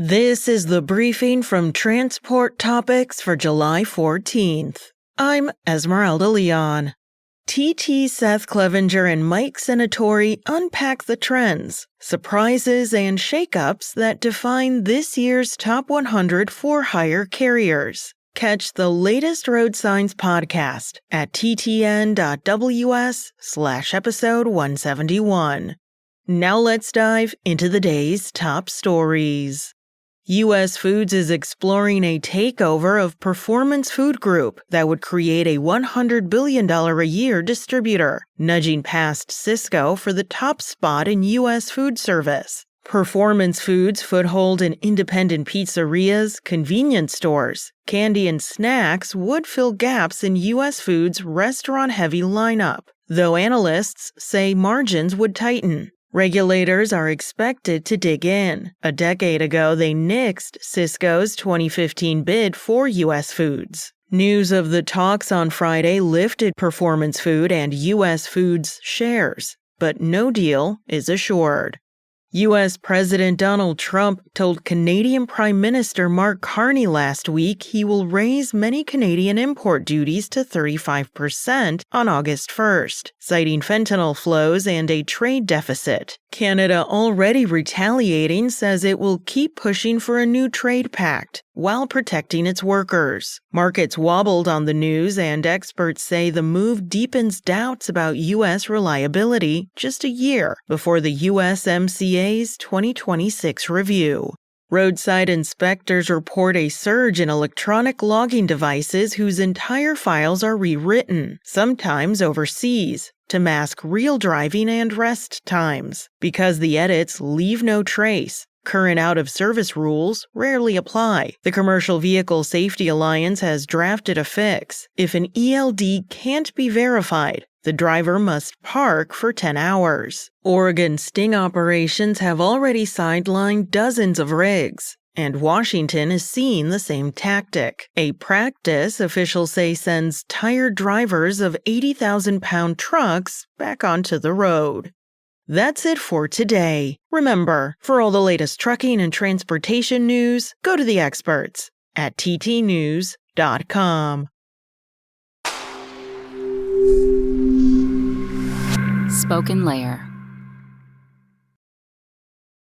This is the briefing from Transport Topics for July 14th. I'm Esmeralda Leon. TT Seth Clevenger and Mike Senatori unpack the trends, surprises, and shakeups that define this year's top 100 for-hire carriers. Catch the latest Road Signs podcast at ttn.ws/episode 171. Now let's dive into the day's top stories. U.S. Foods is exploring a takeover of Performance Food Group that would create a $100 billion a year distributor, nudging past Cisco for the top spot in U.S. food service. Performance Foods' foothold in independent pizzerias, convenience stores, candy and snacks would fill gaps in U.S. Foods' restaurant-heavy lineup, though analysts say margins would tighten. Regulators are expected to dig in. A decade ago, they nixed Cisco's 2015 bid for U.S. Foods. News of the talks on Friday lifted Performance Food and U.S. Foods shares, but no deal is assured. U.S. President Donald Trump told Canadian Prime Minister Mark Carney last week he will raise many Canadian import duties to 35% on August 1st, citing fentanyl flows and a trade deficit. Canada, already retaliating, says it will keep pushing for a new trade pact while protecting its workers. Markets wobbled on the news, and experts say the move deepens doubts about U.S. reliability just a year before the USMCA's 2026 review. Roadside inspectors report a surge in electronic logging devices whose entire files are rewritten, sometimes overseas, to mask real driving and rest times. Because the edits leave no trace, current out-of-service rules rarely apply. The Commercial Vehicle Safety Alliance has drafted a fix. If an ELD can't be verified, the driver must park for 10 hours. Oregon sting operations have already sidelined dozens of rigs, and Washington is seeing the same tactic. A practice officials say sends tired drivers of 80,000-pound trucks back onto the road. That's it for today. Remember, for all the latest trucking and transportation news, go to the experts at ttnews.com. Spoken Layer.